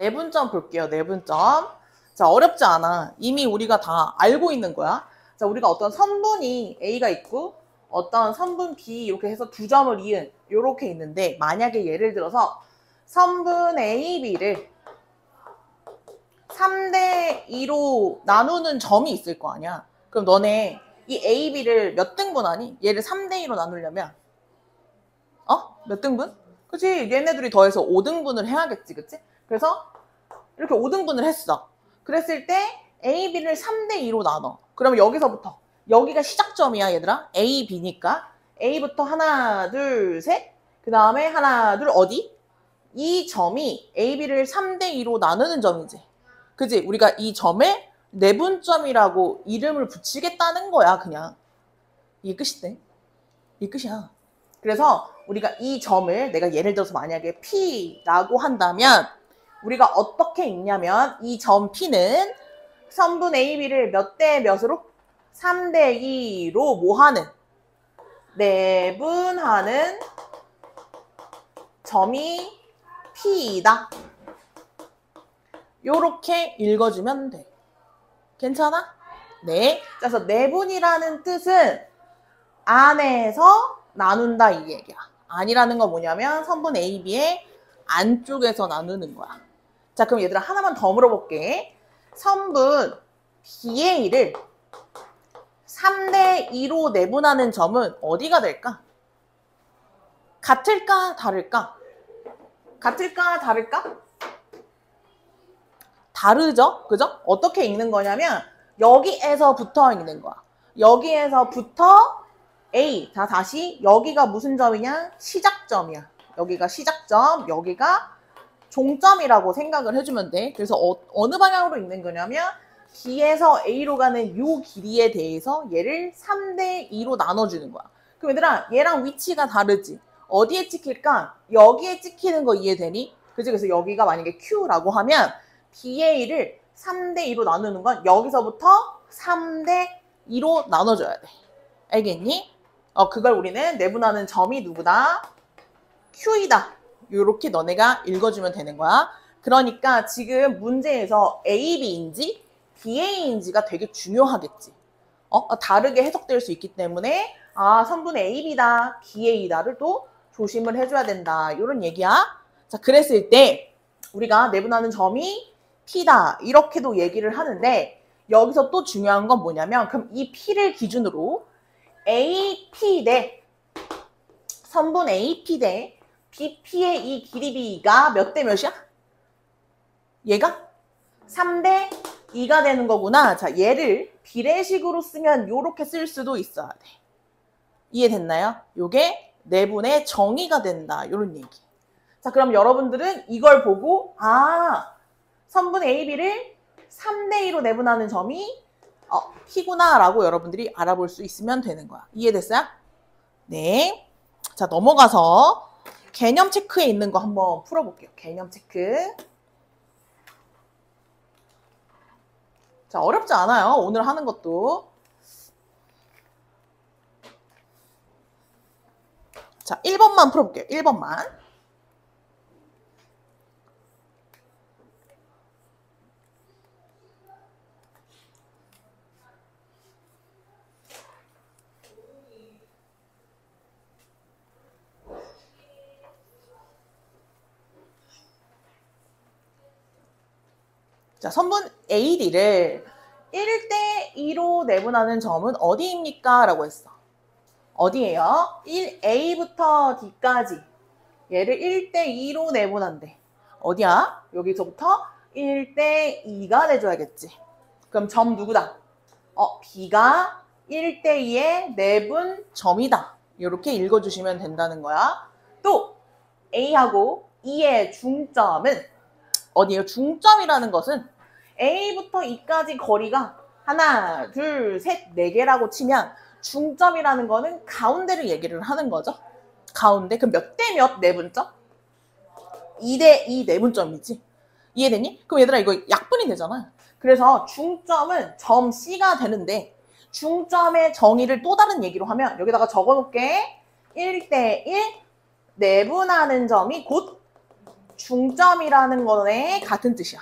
내분점 볼게요. 내분점. 자, 어렵지 않아. 이미 우리가 다 알고 있는 거야. 자, 우리가 어떤 선분이 A가 있고 어떤 선분 B 이렇게 해서 두 점을 이은 이렇게 있는데 만약에 예를 들어서 선분 A, B를 3대 2로 나누는 점이 있을 거 아니야. 그럼 너네 이 A, B를 몇 등분하니? 얘를 3대 2로 나누려면 몇 등분? 그치? 얘네들이 더해서 5등분을 해야겠지, 그치? 그래서 이렇게 5등분을 했어. 그랬을 때 A, B를 3대 2로 나눠. 그러면 여기서부터 여기가 시작점이야, 얘들아. A, B니까 A부터 하나, 둘, 셋. 그 다음에 하나, 둘, 어디? 이 점이 A, B를 3대 2로 나누는 점이지. 그치? 우리가 이 점에 내분점이라고 이름을 붙이겠다는 거야, 그냥. 이게 끝인데? 이게 끝이야. 그래서 우리가 이 점을 내가 예를 들어서 만약에 P라고 한다면 우리가 어떻게 읽냐면 이 점 P는 선분 AB를 몇 대 몇으로? 3대 2로 뭐하는? 내분하는 점이 P이다. 요렇게 읽어주면 돼. 괜찮아? 네. 그래서 내분이라는 뜻은 안에서 나눈다 이 얘기야. 아니라는 건 뭐냐면 선분 A, B의 안쪽에서 나누는 거야. 자, 그럼 얘들아 하나만 더 물어볼게. 선분 BA를 3대 2로 내분하는 점은 어디가 될까? 같을까? 다를까? 같을까? 다를까? 다르죠? 그죠? 어떻게 읽는 거냐면 여기에서부터 읽는 거야. 여기에서부터 A. 자, 다시 여기가 무슨 점이냐? 시작점이야. 여기가 시작점, 여기가 종점이라고 생각을 해주면 돼. 그래서 어느 방향으로 읽는 거냐면 B에서 A로 가는 요 길이에 대해서 얘를 3대 2로 나눠주는 거야. 그럼 얘들아, 얘랑 위치가 다르지? 어디에 찍힐까? 여기에 찍히는 거 이해되니? 그치? 그래서 여기가 만약에 Q라고 하면 BA를 3대 2로 나누는 건 여기서부터 3대 2로 나눠줘야 돼. 알겠니? 그걸 우리는 내분하는 점이 누구다? Q이다. 이렇게 너네가 읽어주면 되는 거야. 그러니까 지금 문제에서 A, B인지 BA인지가 되게 중요하겠지. 다르게 해석될 수 있기 때문에 선분 A, B다, BA다를 또 조심을 해줘야 된다. 이런 얘기야. 자, 그랬을 때 우리가 내분하는 점이 P다. 이렇게도 얘기를 하는데 여기서 또 중요한 건 뭐냐면 그럼 이 P를 기준으로 AP 대 선분 AP 대 BP의 이 길이 B가 몇 대 몇이야? 얘가 3대 2가 되는 거구나. 자, 얘를 비례식으로 쓰면 요렇게 쓸 수도 있어야 돼. 이해됐나요? 요게 내분의 정의가 된다. 요런 얘기. 자, 그럼 여러분들은 이걸 보고 선분 AB를 3대 2로 내분하는 점이 P구나 라고 여러분들이 알아볼 수 있으면 되는 거야. 이해됐어요? 네. 자, 넘어가서 개념 체크에 있는 거 한번 풀어볼게요. 개념 체크. 자, 어렵지 않아요. 오늘 하는 것도. 자, 1번만 풀어볼게요. 1번만. 자, 선분 AD를 1대 2로 내분하는 점은 어디입니까? 라고 했어. 어디예요? 1A부터 D까지 얘를 1대 2로 내분한대. 어디야? 여기서부터 1대 2가 돼줘야겠지. 그럼 점 누구다? B가 1대 2의 내분 점이다. 이렇게 읽어주시면 된다는 거야. 또 A하고 E의 중점은 어디예요? 중점이라는 것은 A부터 E까지 거리가 하나, 둘, 셋, 네 개라고 치면 중점이라는 거는 가운데를 얘기를 하는 거죠. 가운데. 그럼 몇 대 몇 내분점? 2대 2 내분점이지. 이해되니? 그럼 얘들아 이거 약분이 되잖아. 그래서 중점은 점 C가 되는데 중점의 정의를 또 다른 얘기로 하면 여기다가 적어놓을게. 1대 1 내분하는 점이 곧 중점이라는 거네 같은 뜻이야.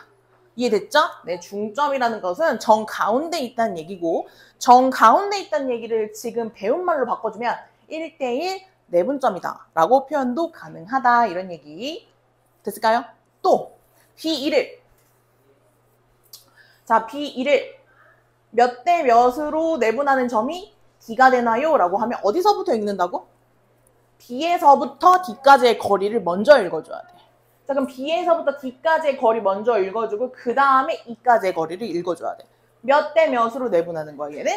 이해됐죠? 네, 중점이라는 것은 정 가운데 있다는 얘기고 정 가운데 있다는 얘기를 지금 배운 말로 바꿔주면 1대1 내분점이다 라고 표현도 가능하다 이런 얘기 됐을까요? 또 B2를 자 B2를 몇 대 몇으로 내분하는 점이 D가 되나요? 라고 하면 어디서부터 읽는다고? B에서부터 D까지의 거리를 먼저 읽어줘야 돼. 자 그럼 B에서부터 D까지의 거리 먼저 읽어주고 그 다음에 E까지의 거리를 읽어줘야 돼. 몇 대 몇으로 내분하는 거야 얘는?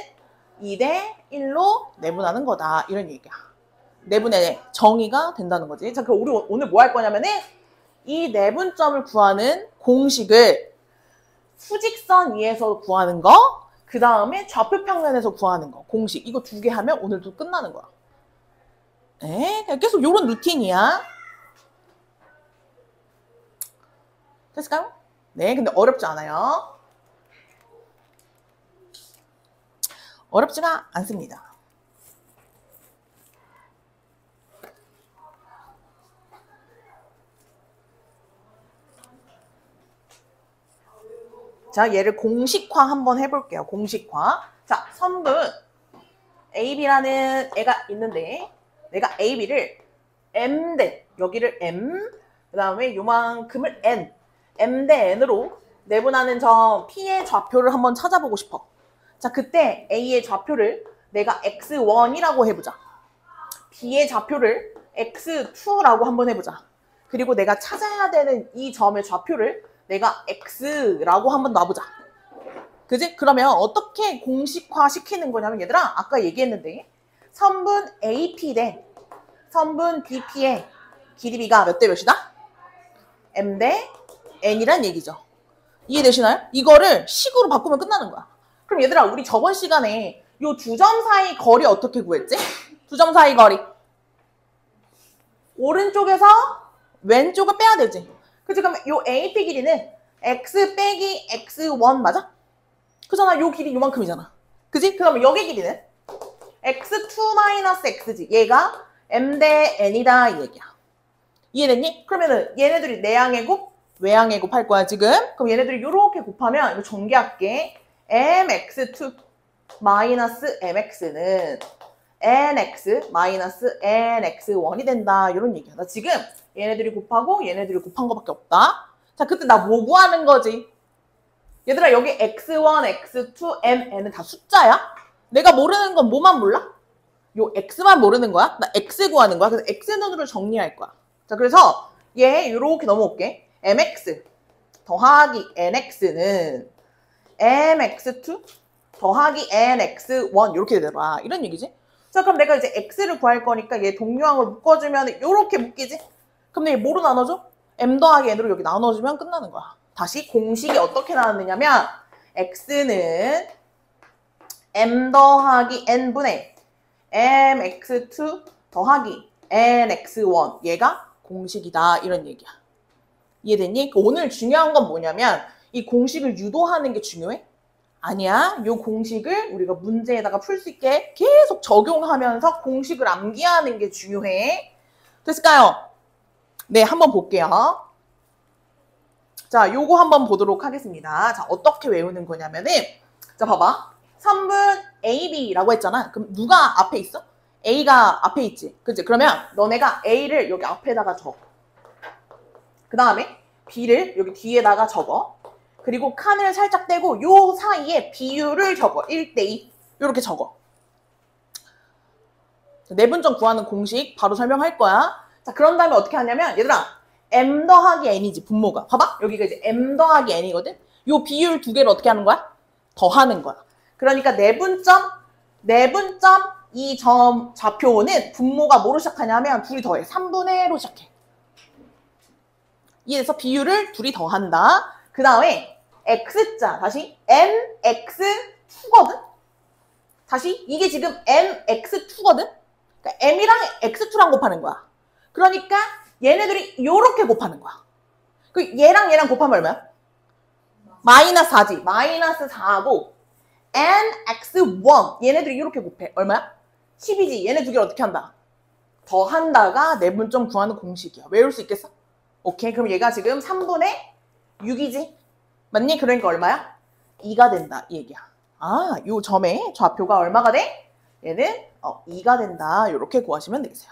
2대 1로 내분하는 거다 이런 얘기야. 내분의 정의가 된다는 거지. 자 그럼 우리 오늘 뭐 할 거냐면은 이 내분점을 구하는 공식을 수직선 위에서 구하는 거 그 다음에 좌표평면에서 구하는 거 공식 이거 2개 하면 오늘도 끝나는 거야. 네, 계속 요런 루틴이야. 됐을까요? 네, 근데 어렵지 않아요. 어렵지가 않습니다. 자, 얘를 공식화 한번 해볼게요. 공식화. 자, 선분 AB라는 애가 있는데 내가 AB를 M 대 여기를 M 그 다음에 요만큼을 N M 대 N으로 내분하는 점 P의 좌표를 한번 찾아보고 싶어. 자, 그때 A의 좌표를 내가 X1이라고 해보자. B의 좌표를 X2라고 한번 해보자. 그리고 내가 찾아야 되는 이 점의 좌표를 내가 X라고 한번 놔보자. 그지? 그러면 어떻게 공식화 시키는 거냐면 얘들아 아까 얘기했는데 선분 AP 대 선분 BP의 길이 B가 몇 대 몇이다? M 대 N이란 얘기죠. 이해되시나요? 이거를 식으로 바꾸면 끝나는 거야. 그럼 얘들아 우리 저번 시간에 요 두 점 사이 거리 어떻게 구했지? 두 점 사이 거리 오른쪽에서 왼쪽을 빼야 되지. 그치? 그럼 요 AP 길이는 X 빼기 X1 맞아? 그잖아. 요 길이 요만큼이잖아. 그지? 그러면 여기 길이는 X2-X지. 얘가 M 대 N이다 이 얘기야. 이해됐니? 그러면은 얘네들이 내항의 곱, 외항의 곱 할 거야 지금. 그럼 얘네들이 요렇게 곱하면 이거 전개할게. MX2 마이너스 MX는 NX 마이너스 NX1이 된다. 이런 얘기야. 나 지금 얘네들이 곱하고 얘네들이 곱한 거밖에 없다. 자, 그때 나 뭐 구하는 거지? 얘들아 여기 X1, X2, M, N은 다 숫자야? 내가 모르는 건 뭐만 몰라? 요 X만 모르는 거야? 나 X 구하는 거야. 그래서 X눈으로 정리할 거야. 자, 그래서 얘 요렇게 넘어올게. MX 더하기 NX는 MX2 더하기 NX1 이렇게 되더라. 이런 얘기지. 자, 그럼 내가 이제 X를 구할 거니까 얘 동류항으로 묶어주면 이렇게 묶이지? 그럼 얘 뭐로 나눠줘? M 더하기 N으로 여기 나눠주면 끝나는 거야. 다시 공식이 어떻게 나왔느냐면 X는 M 더하기 N분의 MX2 더하기 NX1 얘가 공식이다 이런 얘기야. 이해됐니? 오늘 중요한 건 뭐냐면 이 공식을 유도하는 게 중요해? 아니야. 이 공식을 우리가 문제에다가 풀 수 있게 계속 적용하면서 공식을 암기하는 게 중요해. 됐을까요? 네, 한번 볼게요. 자, 요거 한번 보도록 하겠습니다. 자, 어떻게 외우는 거냐면은 자, 봐봐. 선분 AB라고 했잖아. 그럼 누가 앞에 있어? A가 앞에 있지. 그치? 그러면 너네가 A를 여기 앞에다가 적어. 그 다음에 B를 여기 뒤에다가 적어. 그리고 칸을 살짝 떼고 요 사이에 비율을 적어. 1대2 요렇게 적어. 내분점 구하는 공식 바로 설명할 거야. 자, 그런 다음에 어떻게 하냐면 얘들아 M 더하기 N이지 분모가. 봐봐. 여기가 이제 M 더하기 N이거든. 요 비율 두 개를 어떻게 하는 거야? 더하는 거야. 그러니까 내분점 이 점 좌표는 분모가 뭐로 시작하냐면 둘이 더해. 3분의 1로 시작해. 이래서 비율을 둘이 더한다. 그 다음에 X자 다시 MX2거든? 다시 이게 지금 MX2거든? 그러니까 M이랑 X2랑 곱하는 거야. 그러니까 얘네들이 요렇게 곱하는 거야. 그 얘랑 곱하면 얼마야? 마이너스 4지. 마이너스 4하고 NX1 얘네들이 이렇게 곱해. 얼마야? 10이지. 얘네 두 개를 어떻게 한다? 더한다가 내분점 구하는 공식이야. 외울 수 있겠어? 오케이. 그럼 얘가 지금 3분의 6이지? 맞니? 그러니까 얼마야? 2가 된다. 이 얘기야. 아, 요 점의 좌표가 얼마가 돼? 얘는 2가 된다. 이렇게 구하시면 되겠어요.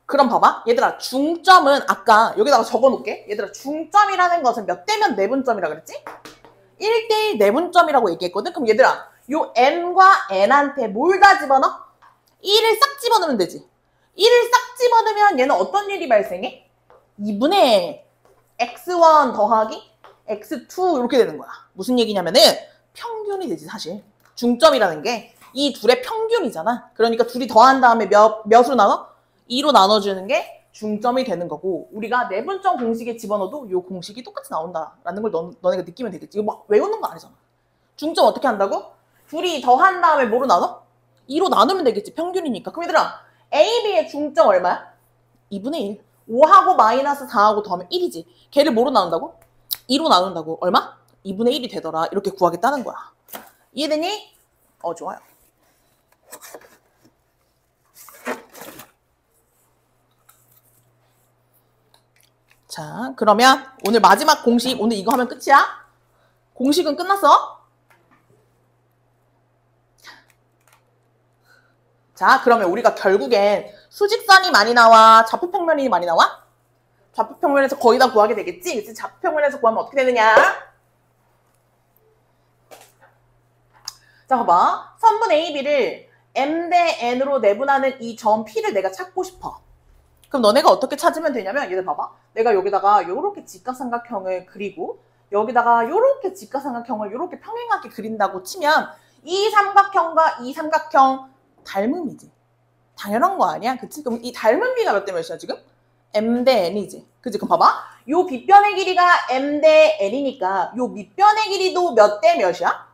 그럼 봐봐. 얘들아, 중점은 아까 여기다가 적어놓을게. 얘들아, 중점이라는 것은 몇 대면 내분점이라 그랬지? 1대1 내분점이라고 얘기했거든? 그럼 얘들아, 요 n과 n한테 뭘 다 집어넣어? 1을 싹 집어넣으면 되지. 1을 싹 집어넣으면 얘는 어떤 일이 발생해? 2분의 x1 더하기 x2 이렇게 되는 거야. 무슨 얘기냐면은 평균이 되지 사실. 중점이라는 게 이 둘의 평균이잖아. 그러니까 둘이 더한 다음에 몇으로 나눠? 2로 나눠주는 게 중점이 되는 거고 우리가 내분점 공식에 집어넣어도 이 공식이 똑같이 나온다라는 걸 너네가 느끼면 되겠지. 이거 막 외우는 거 아니잖아. 중점 어떻게 한다고? 둘이 더한 다음에 뭐로 나눠? 2로 나누면 되겠지. 평균이니까. 그럼 얘들아 A, B의 중점 얼마야? 2분의 1. 5하고 마이너스 4하고 더하면 1이지. 걔를 뭐로 나눈다고? 2로 나눈다고. 얼마? 2분의 1이 되더라. 이렇게 구하겠다는 거야. 이해되니? 좋아요. 자, 그러면 오늘 마지막 공식, 오늘 이거 하면 끝이야? 공식은 끝났어? 자, 그러면 우리가 결국엔 수직선이 많이 나와? 좌표평면이 많이 나와? 좌표평면에서 거의 다 구하게 되겠지? 그래서 좌표평면에서 구하면 어떻게 되느냐? 자, 봐봐. 선분 AB를 M 대 N으로 내분하는 이 점 P를 내가 찾고 싶어. 그럼 너네가 어떻게 찾으면 되냐면 얘들 봐봐. 내가 여기다가 요렇게 직각삼각형을 그리고 여기다가 요렇게 직각삼각형을 요렇게 평행하게 그린다고 치면 이 삼각형과 이 삼각형 닮음이지. 당연한 거 아니야? 그치? 그럼 이 닮은 비가 몇 대 몇이야 지금? M 대 N이지. 그치? 그럼 봐봐. 요 빗변의 길이가 M 대 N이니까 요 밑변의 길이도 몇 대 몇이야?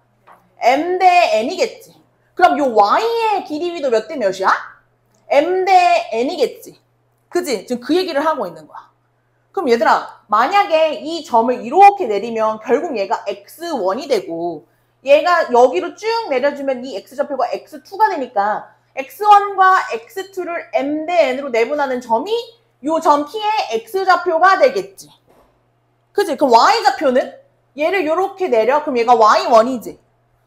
M 대 N이겠지. 그럼 요 Y의 길이 위도 몇 대 몇이야? M 대 N이겠지. 그치? 지금 그 얘기를 하고 있는 거야. 그럼 얘들아, 만약에 이 점을 이렇게 내리면 결국 얘가 x1이 되고 얘가 여기로 쭉 내려주면 이 x좌표가 x2가 되니까 x1과 x2를 m 대 n으로 내분하는 점이 요 점 P의 x좌표가 되겠지. 그치? 그럼 y좌표는 얘를 이렇게 내려. 그럼 얘가 y1이지.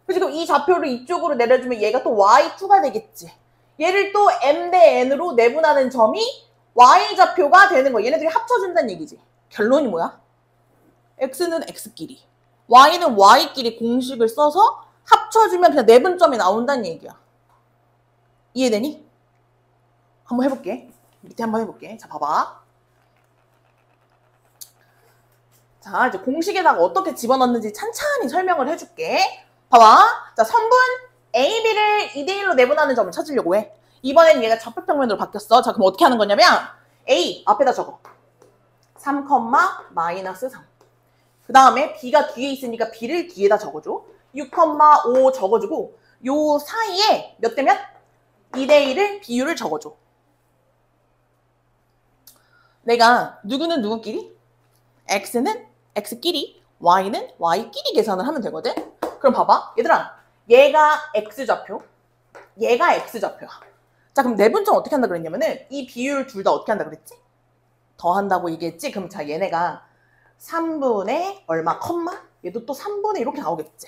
그치? 그럼 이 좌표를 이쪽으로 내려주면 얘가 또 y2가 되겠지. 얘를 또 m 대 n으로 내분하는 점이 y좌표가 되는 거야. 얘네들이 합쳐준다는 얘기지. 결론이 뭐야? x는 x끼리, y는 y끼리 공식을 써서 합쳐주면 그냥 내분점이 나온다는 얘기야. 이해되니? 한번 해볼게. 밑에 한번 해볼게. 자, 봐봐. 자, 이제 공식에다가 어떻게 집어넣는지 찬찬히 설명을 해줄게. 봐봐. 자, 선분 AB를 2대1로 내분하는 점을 찾으려고 해. 이번엔 얘가 좌표평면으로 바뀌었어. 자, 그럼 어떻게 하는 거냐면 A 앞에다 적어. 3, 마이너스 3. 그 다음에 B가 뒤에 있으니까 B를 뒤에다 적어줘. 6, 5 적어주고 요 사이에 몇 대면? 2대1을 비율을 적어줘. 내가 누구는 누구끼리? X는 X끼리, Y는 Y끼리 계산을 하면 되거든? 그럼 봐봐. 얘들아, 얘가 X좌표, 얘가 X좌표야. 자, 그럼 내분점 어떻게 한다 그랬냐면은 이 비율 둘 다 어떻게 한다 그랬지? 더한다고 얘기했지? 그럼 자, 얘네가 3분의 얼마, 컴마? 얘도 또 3분의 이렇게 나오겠지?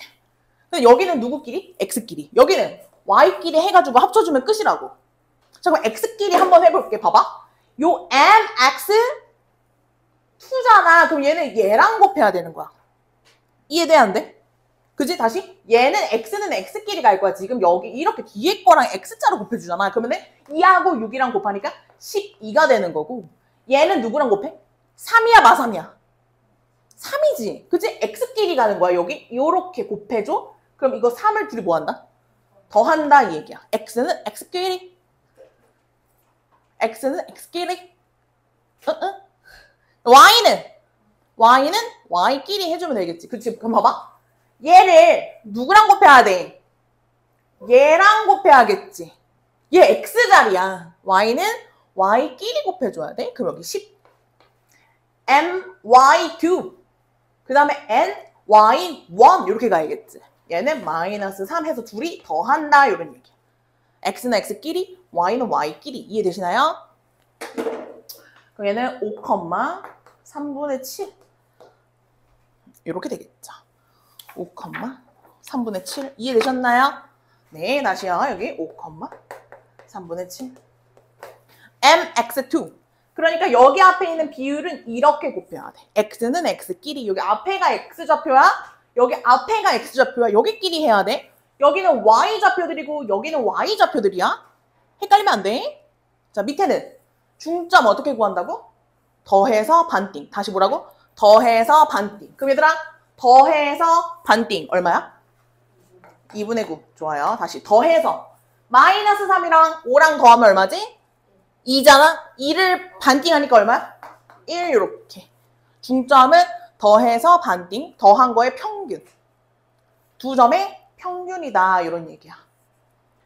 근데 여기는 누구끼리? X끼리. 여기는 Y끼리 해가지고 합쳐주면 끝이라고. 자, 그럼 X끼리 한번 해볼게. 봐봐. 요 MX 2잖아. 그럼 얘는 얘랑 곱해야 되는 거야. 이해돼, 안 돼? 그지? 다시? 얘는 X는 X끼리 갈 거야. 지금 여기 이렇게 뒤에 거랑 X자로 곱해주잖아. 그러면은 2하고 6이랑 곱하니까 12가 되는 거고 얘는 누구랑 곱해? 3이야, 마3이야? 3이지. 그치? X끼리 가는 거야. 여기 요렇게 곱해줘. 그럼 이거 3을 둘이 뭐 한다? 더한다 이 얘기야. X는 X끼리, X는 X끼리. Y는 Y끼리 해주면 되겠지. 그치? 그럼 봐봐. 얘를 누구랑 곱해야 돼? 얘랑 곱해야겠지. 얘 X자리야. Y는 Y끼리 곱해줘야 돼. 그럼 여기 10. MY2. 그 다음에 NY1 이렇게 가야겠지. 얘는 마이너스 3 해서 둘이 더한다 이런 얘기야. X는 X끼리, Y는 Y끼리. 이해되시나요? 그럼 얘는 5, 3분의 7 이렇게 되겠죠. 5, 3분의 7 이해되셨나요? 네, 다시요. 여기 5, 3분의 7 mx2 그러니까 여기 앞에 있는 비율은 이렇게 곱해야 돼. x는 x끼리 여기 앞에가 x좌표야. 여기 앞에가 x좌표야. 여기끼리 해야 돼. 여기는 y좌표들이고 여기는 y좌표들이야. 헷갈리면 안 돼. 자, 밑에는 중점 어떻게 구한다고? 더해서 반띵. 다시 뭐라고? 더해서 반띵. 그럼 얘들아 더해서 반띵 얼마야? 2분의 9. 좋아요. 다시 더해서 마이너스 3이랑 5랑 더하면 얼마지? 2잖아? 2를 반띵하니까 얼마야? 1 이렇게. 중점은 더해서 반띵, 더한 거의 평균. 두 점의 평균이다 이런 얘기야.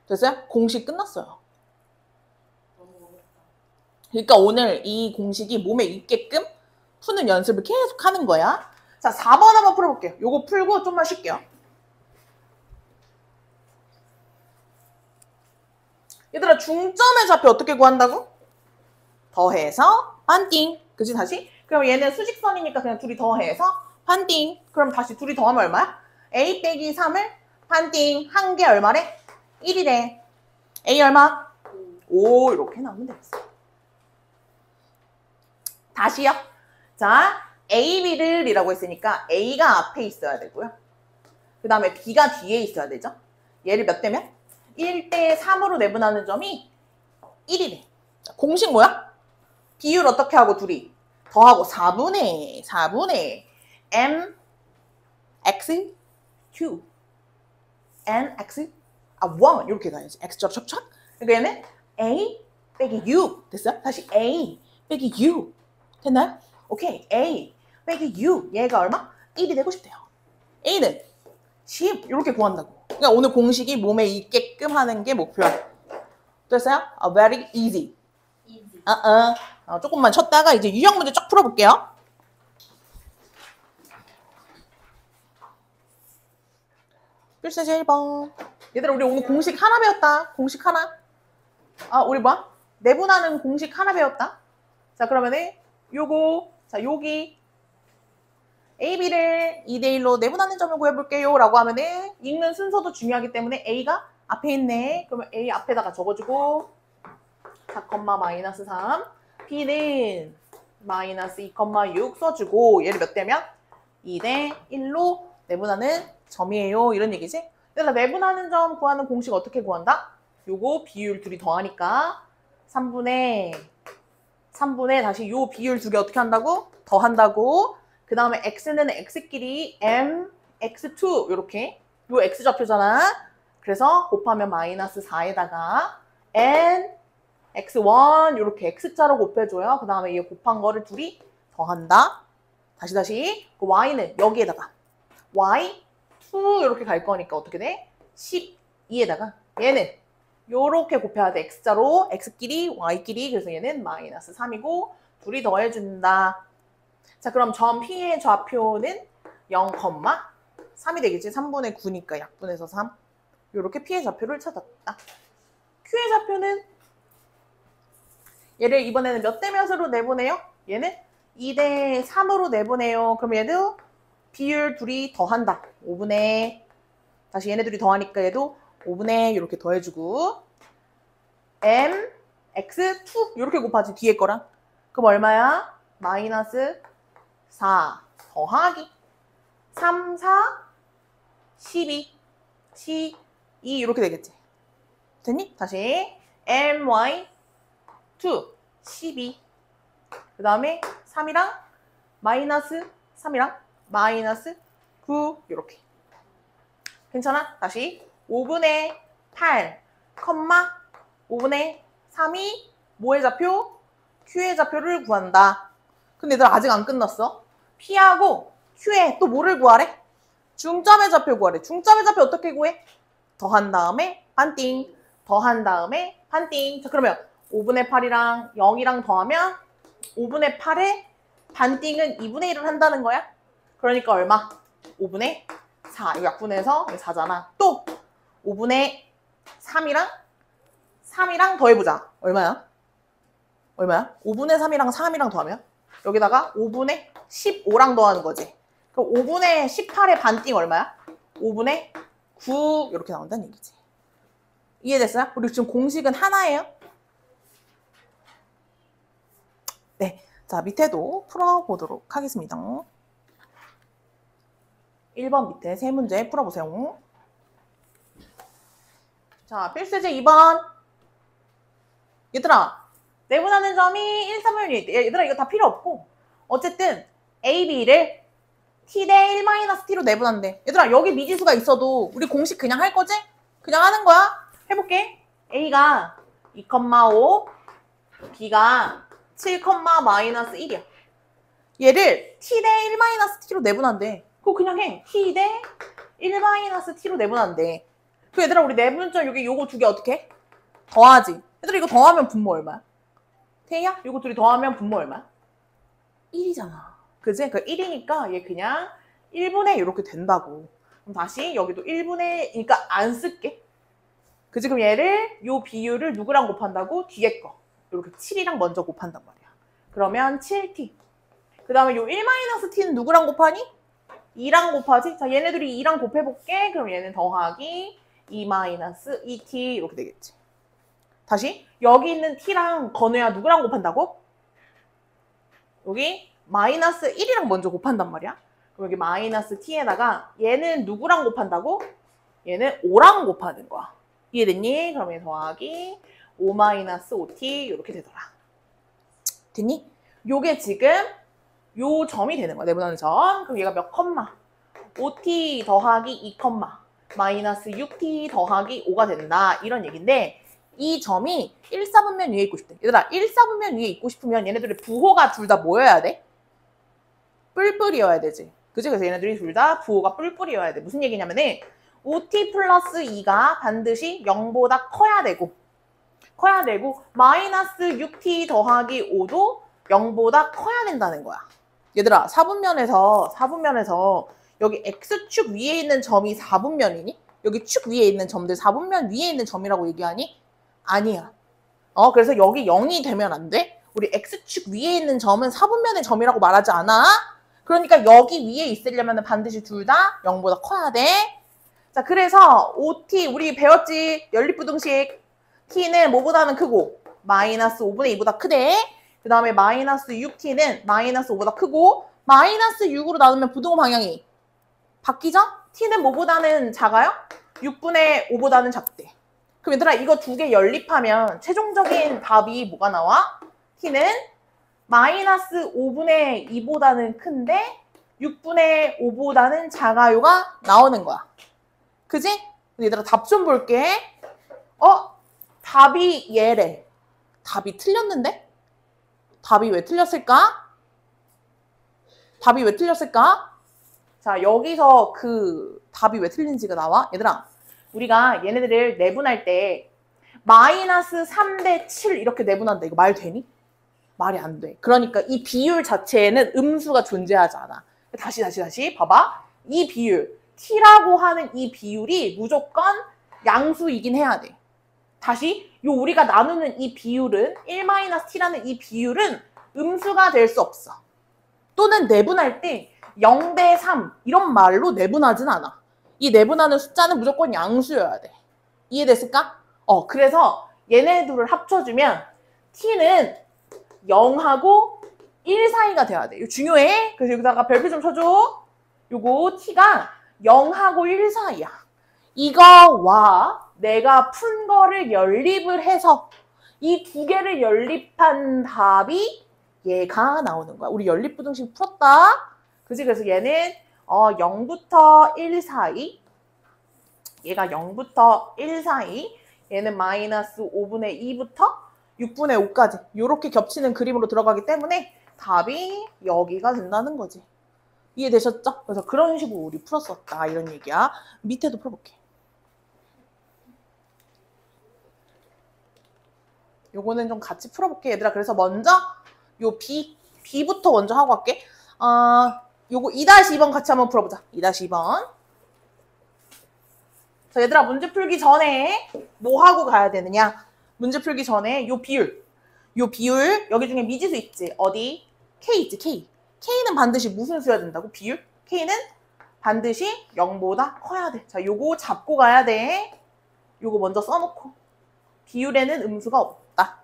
됐어요? 공식 끝났어요. 그러니까 오늘 이 공식이 몸에 있게끔 푸는 연습을 계속 하는 거야. 자, 4번 한번 풀어볼게요. 요거 풀고 좀만 쉴게요. 얘들아 중점의 좌표 어떻게 구한다고? 더해서 반띵. 그치 다시? 그럼 얘는 수직선이니까 그냥 둘이 더해서 반띵. 그럼 다시 둘이 더하면 얼마야? a 빼기 3을 반띵. 한 개 얼마래? 1이래. a 얼마? 5 이렇게 나오면 되겠어. 다시요. 자, a, b를 이라고 했으니까 a가 앞에 있어야 되고요. 그 다음에 b가 뒤에 있어야 되죠. 얘를 몇 대면? 1대 3으로 내분하는 점이 1이래. 자, 공식 뭐야? 비율 어떻게 하고 둘이? 더하고 4분의 m x 2 n x 1 이렇게 가야지. x좌표 척척. 그러니까 얘는 a 빼기 6 됐어요? 다시 a 빼기 6 됐나요? 오케이. a 빼기 6 얘가 얼마? 1이 되고 싶대요. a는 10 이렇게 구한다고. 그러니까 오늘 공식이 몸에 있게끔 하는 게 목표야. 됐어요? Very easy. 조금만 쳤다가 이제 유형 문제 쫙 풀어볼게요. 필수제 1번. 얘들아 우리 오늘 공식 하나 배웠다. 공식 하나. 우리 뭐야? 내분하는 공식 하나 배웠다. 자 그러면은 요거 자 여기 AB를 2대1로 내분하는 점을 구해볼게요 라고 하면은 읽는 순서도 중요하기 때문에 A가 앞에 있네. 그러면 A 앞에다가 적어주고 4,-3 B는 마이너스 2,6 써주고 얘를 몇 대면? 2대1로 내분하는 점이에요. 이런 얘기지? 그래서 내분하는 점 구하는 공식 어떻게 구한다? 요거 비율 둘이 더하니까 3분의 다시 요 비율 두 개 어떻게 한다고? 더한다고. 그 다음에 x는 x끼리 m, x2 이렇게 요 x좌표잖아. 그래서 곱하면 마이너스 4에다가 n, x1 이렇게 x자로 곱해줘요. 그 다음에 얘 곱한 거를 둘이 더한다. 다시 그 y는 여기에다가 y2 이렇게 갈 거니까 어떻게 돼? 12에다가 얘는 요렇게 곱해야 돼. x자로 x끼리 y끼리. 그래서 얘는 마이너스 3이고 둘이 더해준다. 자 그럼 점 P의 좌표는 0,3이 되겠지. 3분의 9니까 약분해서 3. 요렇게 P의 좌표를 찾았다. Q의 좌표는 얘를 이번에는 몇 대 몇으로 내보내요? 얘는 2대 3으로 내보내요. 그럼 얘도 비율 둘이 더한다. 5분의 다시 얘네 둘이 더하니까 얘도 5분의 이렇게 더해주고 m, x, 2 이렇게 곱하지 뒤에 거랑. 그럼 얼마야? 마이너스 4 더하기 3, 4, 12, 12 이렇게 되겠지. 됐니? 다시 my 2, 12 그 다음에 3이랑 마이너스 3이랑 마이너스 9 이렇게. 괜찮아? 다시 5분의 8, 5분의 3이 뭐의 좌표? Q의 좌표를 구한다. 근데 얘들 아직 안 끝났어. P하고 Q에 또 뭐를 구하래? 중점의 좌표 구하래. 중점의 좌표 어떻게 구해? 더한 다음에 반띵. 더한 다음에 반띵. 자 그러면 5분의 8이랑 0이랑 더하면 5분의 8에 반띵은 2분의 1을 한다는 거야. 그러니까 얼마? 5분의 4. 이거 약분해서 4잖아. 또 5분의 3이랑 더해보자. 얼마야? 얼마야? 5분의 3이랑 3이랑 더하면? 여기다가 5분의 15랑 더하는 거지. 그럼 5분의 18의 반띵 얼마야? 5분의 9 이렇게 나온다는 얘기지. 이해됐어요? 우리 지금 공식은 하나예요. 네, 자 밑에도 풀어보도록 하겠습니다. 1번 밑에 세 문제 풀어보세요. 자, 필수제 2번. 얘들아, 내분하는 점이 1, 3을 얘들아 이거 다 필요 없고 어쨌든 A, B를 T 대 1-T로 내분한대. 얘들아 여기 미지수가 있어도 우리 공식 그냥 할 거지? 그냥 하는 거야. 해볼게. A가 2,5, B가 7,-1이야. 얘를 T 대 1-T로 내분한대. 그거 그냥 해. T 대 1-T로 내분한대. 그 얘들아 우리 내분점 여기 요거 두 개 어떻게 해? 더하지. 얘들아 이거 더하면 분모 얼마야? 태희야? 이거 둘이 더하면 분모 얼마야? 1이잖아. 그지? 그 1이니까 얘 그냥 1분의 이렇게 된다고. 그럼 다시 여기도 1분의 그러니까 안 쓸게. 그지? 그럼 얘를 요 비율을 누구랑 곱한다고? 뒤에 거. 이렇게 7이랑 먼저 곱한단 말이야. 그러면 7t. 그 다음에 요 1-t는 누구랑 곱하니? 2랑 곱하지? 자 얘네들이 2랑 곱해볼게. 그럼 얘는 더하기 2-2t 이렇게 되겠지. 다시 여기 있는 t랑 건우야 누구랑 곱한다고? 여기 마이너스 1이랑 먼저 곱한단 말이야. 그럼 여기 마이너스 t에다가 얘는 누구랑 곱한다고? 얘는 5랑 곱하는 거야. 이해됐니? 그럼 얘 더하기 5-5t 이렇게 되더라. 됐니? 요게 지금 요 점이 되는 거야. 내분하는 점. 그럼 얘가 몇 컴마? 5t 더하기 2 컴마 마이너스 6t 더하기 5가 된다. 이런 얘기인데 이 점이 1사분면 위에 있고 싶대. 얘들아 1사분면 위에 있고 싶으면 얘네들의 부호가 둘 다 뭐여야 돼? 뿔뿔이어야 되지. 그치? 그래서 얘네들이 둘 다 부호가 뿔뿔이어야 돼. 무슨 얘기냐면은 5t 플러스 2가 반드시 0보다 커야 되고 마이너스 6t 더하기 5도 0보다 커야 된다는 거야. 얘들아 4분면에서 여기 x축 위에 있는 점이 4분면이니? 여기 축 위에 있는 점들 4분면 위에 있는 점이라고 얘기하니? 아니야. 그래서 여기 0이 되면 안 돼? 우리 x축 위에 있는 점은 4분면의 점이라고 말하지 않아? 그러니까 여기 위에 있으려면 반드시 둘 다 0보다 커야 돼. 자, 그래서 5t 우리 배웠지? 연립부등식 t는 뭐보다는 크고 마이너스 5분의 2보다 크대. 그 다음에 마이너스 6t는 마이너스 5보다 크고 마이너스 6으로 나누면 부등호 방향이 바뀌죠? t는 뭐보다는 작아요? 6분의 5보다는 작대. 그럼 얘들아 이거 두 개 연립하면 최종적인 답이 뭐가 나와? t는 마이너스 5분의 2보다는 큰데 6분의 5보다는 작아요가 나오는 거야. 그지? 얘들아 답 좀 볼게. 답이 얘래. 답이 틀렸는데? 답이 왜 틀렸을까? 자 여기서 그 답이 왜 틀린지가 나와? 얘들아 우리가 얘네들을 내분할 때 마이너스 3대 7 이렇게 내분한다. 이거 말 되니? 말이 안 돼. 그러니까 이 비율 자체에는 음수가 존재하지 않아. 다시 봐봐. 이 비율 t라고 하는 이 비율이 무조건 양수이긴 해야 돼. 다시 요 우리가 나누는 이 비율은 1-t라는 이 비율은 음수가 될 수 없어. 또는 내분할 때 0대 3 이런 말로 내분하진 않아. 이 내분하는 숫자는 무조건 양수여야 돼. 이해됐을까? 그래서 얘네들을 합쳐주면 t는 0하고 1 사이가 돼야 돼. 이거 중요해. 그래서 여기다가 별표 좀 쳐줘. 요거 t가 0하고 1 사이야. 이거와 내가 푼 거를 연립을 해서 이 두 개를 연립한 답이 얘가 나오는 거야. 우리 연립부등식 풀었다. 그치? 그래서 얘는 0부터 1 사이 얘가 0부터 1 사이 얘는 마이너스 5분의 2부터 6분의 5까지 이렇게 겹치는 그림으로 들어가기 때문에 답이 여기가 된다는 거지. 이해되셨죠? 그래서 그런 식으로 우리 풀었었다 이런 얘기야. 밑에도 풀어볼게. 요거는 좀 같이 풀어볼게 얘들아. 그래서 먼저 요 B부터 먼저 하고 갈게. 요거 2-2번 같이 한번 풀어보자. 2-2번. 자, 얘들아 문제 풀기 전에 뭐 하고 가야 되느냐? 문제 풀기 전에 요 비율. 요 비율 여기 중에 미지수 있지? 어디? K 있지? K. K는 반드시 무슨 수여야 된다고? 비율? K는 반드시 0보다 커야 돼. 자, 요거 잡고 가야 돼. 요거 먼저 써놓고. 비율에는 음수가 없다.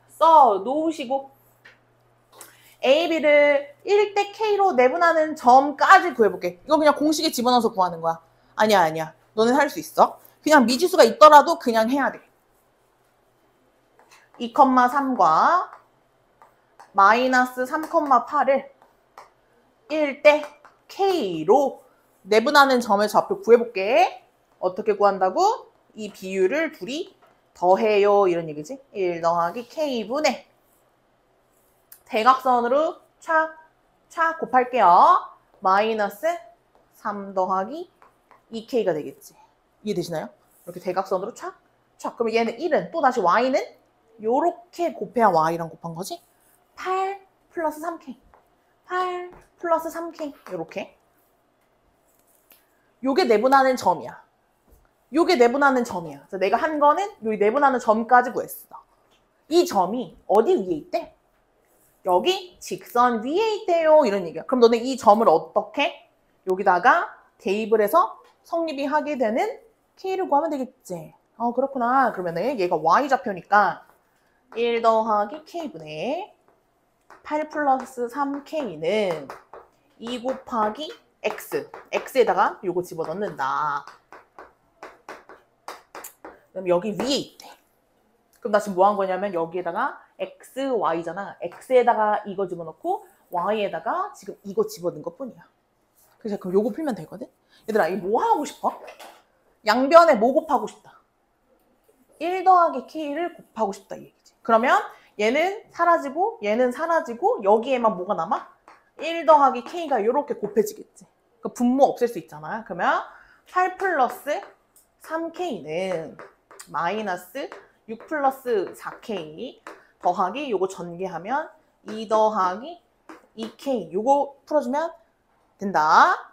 써 놓으시고 A, B를 1대 K로 내분하는 점까지 구해볼게. 이거 그냥 공식에 집어넣어서 구하는 거야. 아니야. 너는 할 수 있어. 그냥 미지수가 있더라도 그냥 해야 돼. 2,3과 마이너스 3,8을 1대 K로 내분하는 점의 좌표 구해볼게. 어떻게 구한다고? 이 비율을 둘이 더해요. 이런 얘기지. 1 더하기 K분의 대각선으로 촥 곱할게요. 마이너스 3 더하기 2K가 되겠지. 이해되시나요? 이렇게 대각선으로 촥. 그러면 얘는 1은 또 다시 Y는 요렇게 곱해야 Y랑 곱한 거지. 8 플러스 3K. 8 플러스 3K. 요렇게. 요게 내분하는 점이야. 그래서 내가 한 거는 요 내분하는 점까지 구했어. 이 점이 어디 위에 있대? 여기 직선 위에 있대요. 이런 얘기야. 그럼 너네 이 점을 어떻게? 여기다가 대입을 해서 성립이 하게 되는 K를 구하면 되겠지. 그렇구나. 그러면은 얘가 Y좌표니까 1 더하기 K분의 8 플러스 3K는 2 곱하기 X. X에다가 요거 집어넣는다. 그럼 여기 위에 있대. 그럼 나 지금 뭐 한 거냐면 여기에다가 X, Y잖아. X에다가 이거 집어넣고 Y에다가 지금 이거 집어넣은 것 뿐이야. 그래서 그럼 요거 풀면 되거든? 얘들아, 이거 뭐 하고 싶어? 양변에 뭐 곱하고 싶다? 1 더하기 K를 곱하고 싶다 이 얘기지. 그러면 얘는 사라지고 여기에만 뭐가 남아? 1 더하기 K가 이렇게 곱해지겠지. 그 분모 없앨 수 있잖아. 그러면 8 플러스 3K는 마이너스 6 플러스 4K 더하기 요거 전개하면 2 더하기 2K 요거 풀어주면 된다.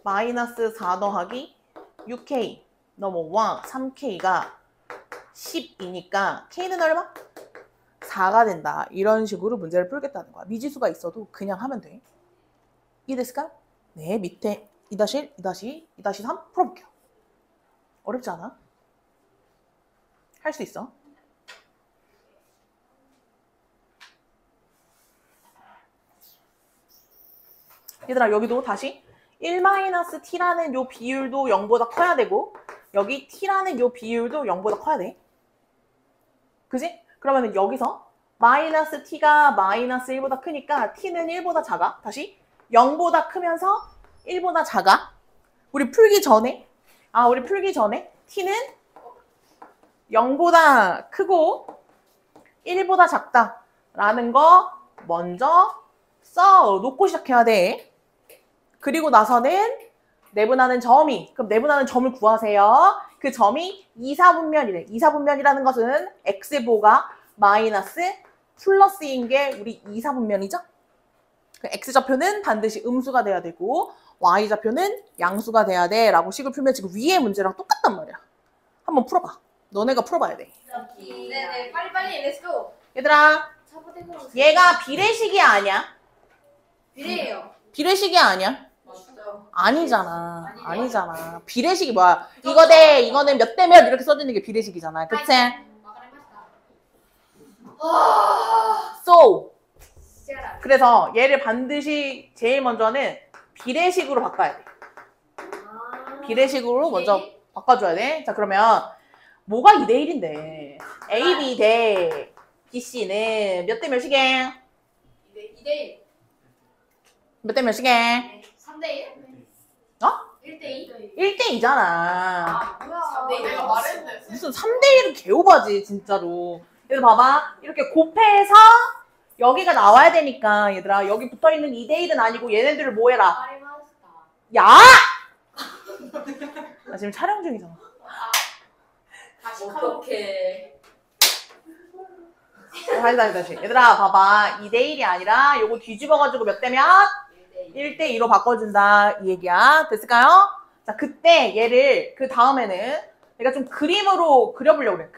마이너스 4 더하기 6K 넘어와 3K가 10이니까 K는 얼마? 4가 된다. 이런 식으로 문제를 풀겠다는 거야. 미지수가 있어도 그냥 하면 돼. 이해됐을까? 네, 밑에 2-1, 2-2-3 풀어볼게요. 어렵지 않아? 할 수 있어. 얘들아, 여기도 다시 1-t라는 요 비율도 0보다 커야 되고 여기 t라는 요 비율도 0보다 커야 돼. 그지? 그러면 여기서 마이너스 t가 마이너스 1보다 크니까 t는 1보다 작아. 다시 0보다 크면서 1보다 작아. 우리 풀기 전에 t는 0보다 크고 1보다 작다라는 거 먼저 써놓고 시작해야 돼. 그리고 나서는 내분하는 점이, 그럼 내분하는 점을 구하세요. 그 점이 2사분면이래. 2사분면이라는 것은 x보가 마이너스 플러스인 게 우리 2사분면이죠? 그 x좌표는 반드시 음수가 돼야 되고 y좌표는 양수가 돼야 돼 라고 식을 풀면 지금 위에 문제랑 똑같단 말이야. 한번 풀어봐. 너네가 풀어봐야 돼. 네네, 빨리빨리 렛츠고. 얘들아, 얘가 비례식이 아니야. 비례예요. 비례식이 아니야. 맞죠? 아니잖아. 아니잖아. 비례식이 뭐야? 이거 대 이거는 몇 대 몇 이렇게 써주는 게 비례식이잖아. 그치? So 그래서 얘를 반드시 제일 먼저는 비례식으로 바꿔야 돼. 비례식으로 먼저 바꿔줘야 돼. 자, 그러면 뭐가 2대1인데 A, B 대 B, C는 몇 대 몇이게? 2대1. 몇 대 몇이게? 3대1? 어? 1대2? 1대2잖아. 아, 뭐야. 내가 말했는데. 무슨 3대1은 개오바지 진짜로. 얘들 봐봐. 이렇게 곱해서 여기가 나와야 되니까 얘들아 여기 붙어있는 2대1은 아니고 얘네들을 뭐 해라. 야! 나 지금 촬영 중이잖아. 어떡해. 다시. 얘들아 봐봐. 2대1이 아니라 요거 뒤집어가지고 몇 대 몇? 1대2로 바꿔준다 이 얘기야. 됐을까요? 자, 그때 얘를 그 다음에는 내가 좀 그림으로 그려보려고 그래.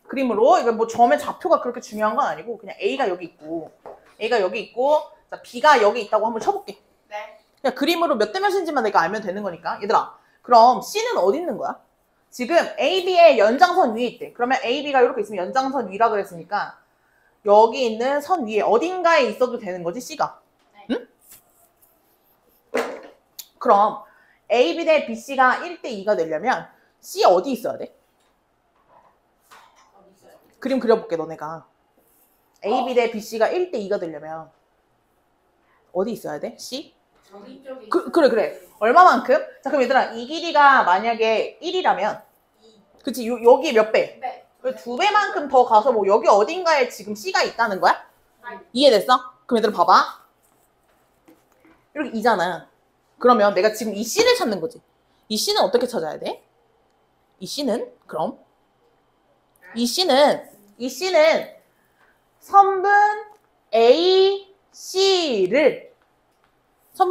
그림으로. 이거 뭐 점의 좌표가 그렇게 중요한 건 아니고 그냥 A가 여기 있고 A가 여기 있고 자, B가 여기 있다고 한번 쳐볼게. 네. 그냥 그림으로 몇 대 몇인지만 내가 알면 되는 거니까. 얘들아, 그럼 C는 어디 있는 거야? 지금 AB의 연장선 위에 있대. 그러면 AB가 이렇게 있으면 연장선 위라 그랬으니까 여기 있는 선 위에 어딘가에 있어도 되는 거지, C가. 응? 그럼 AB 대 BC가 1대 2가 되려면 C 어디 있어야 돼? 어디 있어요? 그림 그려볼게, 너네가. AB 대 BC가 1대 2가 되려면 어디 있어야 돼? C? 저기 쪽에. 그래. 얼마만큼? 자, 그럼 얘들아, 이 길이가 만약에 1이라면 그치, 여기 몇 배? 네. 두 배만큼 더 가서 뭐 여기 어딘가에 지금 C가 있다는 거야? 이해됐어? 그럼 얘들아 봐봐. 이렇게 2잖아. 그러면 내가 지금 이 C를 찾는 거지. 이 C는 어떻게 찾아야 돼? 이 C는 그럼 이 C는 선분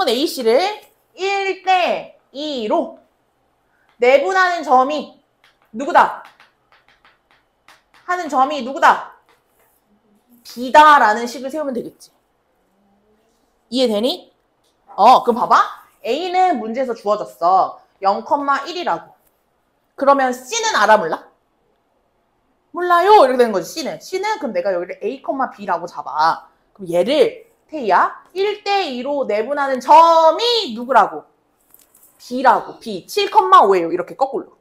AC를 1대 2로 내분하는 점이 누구다? 하는 점이 누구다? B다라는 식을 세우면 되겠지. 이해되니? 그럼 봐봐. A는 문제에서 주어졌어. 0,1이라고. 그러면 C는 알아 몰라? 몰라요. 이렇게 되는 거지, C는 그럼 내가 여기를 A, B라고 잡아. 그럼 얘를 태희야 1대 2로 내분하는 점이 누구라고? B라고. B 7,5예요. 이렇게 거꾸로.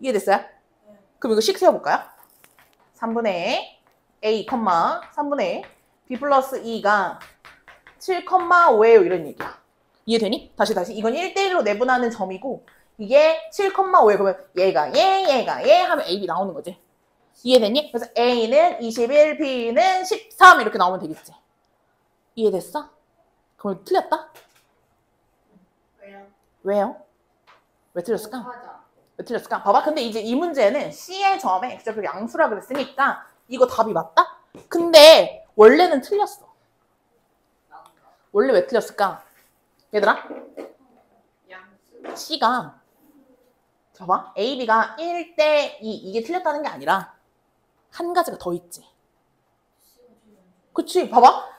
이해됐어요? 그럼 이거 식 세워볼까요? 3분의 A, 3분의 B 플러스 2가 7,5예요. 이런 얘기야. 이해되니? 다시. 이건 1대 1로 내분하는 점이고 이게 7,5예요. 그러면 얘가 얘 하면 AB 나오는 거지. 이해됐니? 그래서 A는 21, B는 13 이렇게 나오면 되겠지. 이해됐어? 그럼 틀렸다? 왜요? 왜요? 왜 틀렸을까? 하자. 왜 틀렸을까? 봐봐. 근데 이제 이 문제는 C의 점에 X좌표 양수라 그랬으니까 이거 답이 맞다? 근데 원래는 틀렸어. 원래 왜 틀렸을까? 얘들아, 양수. C가 봐봐. A, B가 1대 2 이게 틀렸다는 게 아니라 한 가지가 더 있지. 그치? 봐봐.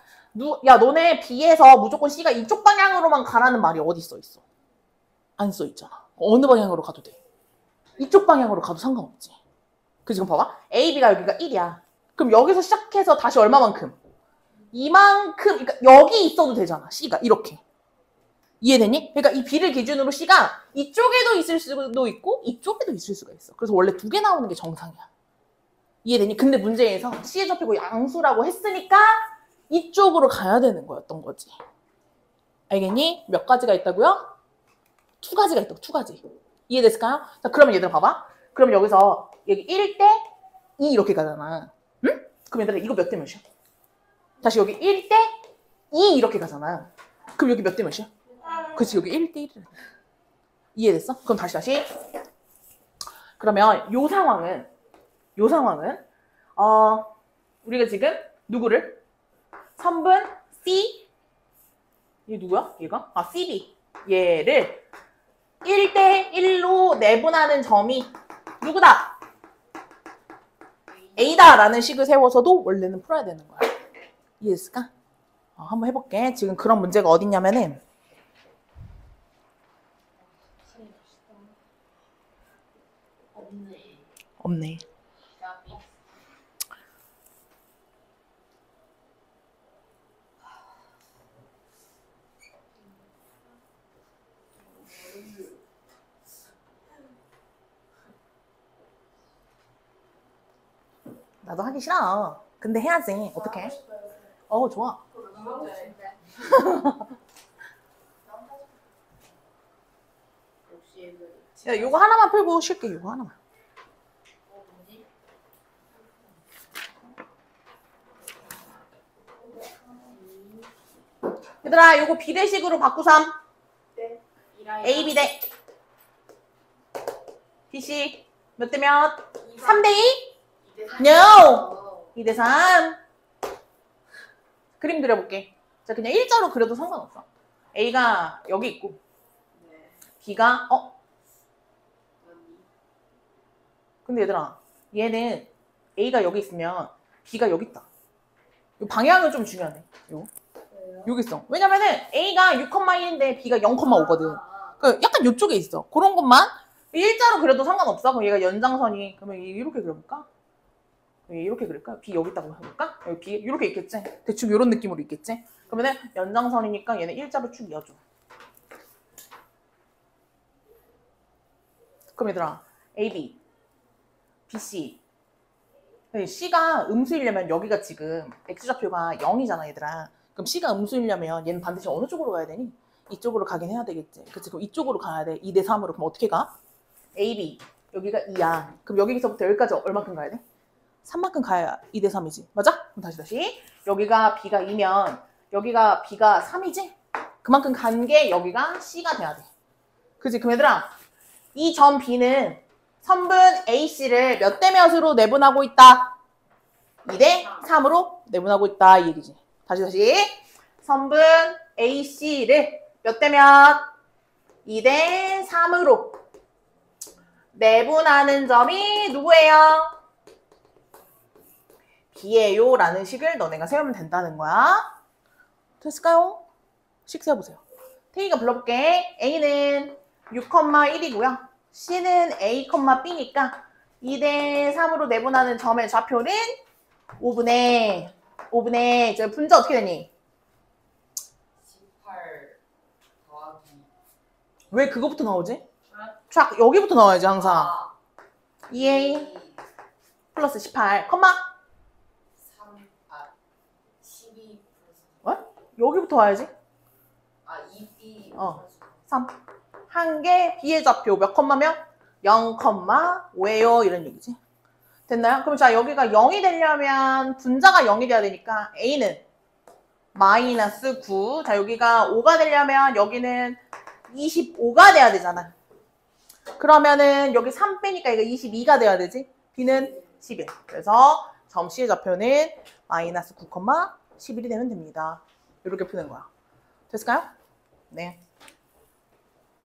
야, 너네 B에서 무조건 C가 이쪽 방향으로만 가라는 말이 어디 있어? 안 써 있잖아. 어느 방향으로 가도 돼. 이쪽 방향으로 가도 상관없지. 그 지금 봐봐. A, B가 여기가 1이야. 그럼 여기서 시작해서 다시 얼마만큼? 이만큼, 그러니까 여기 있어도 되잖아. C가 이렇게. 이해되니? 그러니까 이 B를 기준으로 C가 이쪽에도 있을 수도 있고 이쪽에도 있을 수가 있어. 그래서 원래 두 개 나오는 게 정상이야. 이해되니? 근데 문제에서 C의 좌표고 양수라고 했으니까 이쪽으로 가야 되는 거였던 거지. 알겠니? 몇 가지가 있다고요? 두 가지가 있다고, 두 가지. 이해됐을까요? 자, 그러면 얘들아 봐봐. 그럼 여기서 여기 1대 2 이렇게 가잖아. 응? 그럼 얘들아 이거 몇 대 몇이야? 다시 여기 1대 2 이렇게 가잖아. 그럼 여기 몇 대 몇이야? 그치, 여기 1대 1이라. 이해됐어? 그럼 다시. 그러면 요 상황은 우리가 지금 누구를? 선분 C 얘 누구야? 얘가? CB 얘를 1대 1로 내분하는 점이 누구다? A다라는 식을 세워서도 원래는 풀어야 되는 거야. 이해됐을까? 한번 해볼게. 지금 그런 문제가 어딨냐면은 없네. 나도 하기 싫어. 근데 해야지. 어떡해? 좋아. 야, 요거 하나만 풀고 쉴게. 요거 하나만. 얘들아, 요거 비례식으로 바꾸삼. 네. A, B 대 BC 몇 대 몇? 3대 2? No! 2대 3. 그림 그려볼게. 자, 그냥 일자로 그려도 상관없어. A가 여기 있고 B가 근데 얘들아 얘는 A가 여기 있으면 B가 여기 있다. 요 방향은 좀 중요하네. 요. 왜요? 여기 있어. 왜냐면은 A가 6,1인데 B가 0,5거든. 그 약간 요쪽에 있어. 그런 것만 일자로 그려도 상관없어. 그럼 얘가 연장선이 그러면 이렇게 그려볼까? 이렇게 그릴까? B 여기 있다고 해볼까? 여기 B 이렇게 있겠지? 대충 이런 느낌으로 있겠지? 그러면은 연장선이니까 얘는 일자로 쭉 이어줘. 그럼 얘들아 AB, BC C가 음수이려면 여기가 지금 X좌표가 0이잖아 얘들아. 그럼 C가 음수이려면 얘는 반드시 어느 쪽으로 가야 되니? 이쪽으로 가긴 해야 되겠지. 그치? 그럼 이쪽으로 가야 돼. 2대 3으로. 그럼 어떻게 가? AB 여기가 2야. 그럼 여기서부터 여기까지 얼마큼 가야 돼? 3만큼 가야 2대 3이지. 맞아? 그럼 다시. 여기가 B가 2면 여기가 B가 3이지? 그만큼 간 게 여기가 C가 돼야 돼. 그치? 그럼 얘들아 이 점 B는 선분 AC를 몇 대 몇으로 내분하고 있다? 2대 3으로 내분하고 있다 이 얘기지. 다시. 선분 AC를 몇 대 몇? 2대 3으로 내분하는 점이 누구예요? B예요 라는 식을 너네가 세우면 된다는 거야. 됐을까요? 식 세워보세요. 태희가 불러볼게. A는 6,1이고요. C는 A, B니까 2대 3으로 내분하는 점의 좌표는 5분의 저 분자 어떻게 되니? 18 더하기 왜 그거부터 나오지? 촥 여기부터 나와야지 항상. 2A 플러스 18, 3, 12 플러스 여기부터 와야지. 2B 어. 3. 한 개 B의 좌표 몇 컴마면? 0,5예요. 이런 얘기지. 됐나요? 그럼 자 여기가 0이 되려면 분자가 0이 돼야 되니까 A는 마이너스 9. 자 여기가 5가 되려면 여기는 25가 돼야 되잖아. 그러면은 여기 3 빼니까 이거 22가 돼야 되지. B는 11. 그래서 점 C의 좌표는 마이너스 9, 11이 되면 됩니다. 이렇게 푸는 거야. 됐을까요? 네.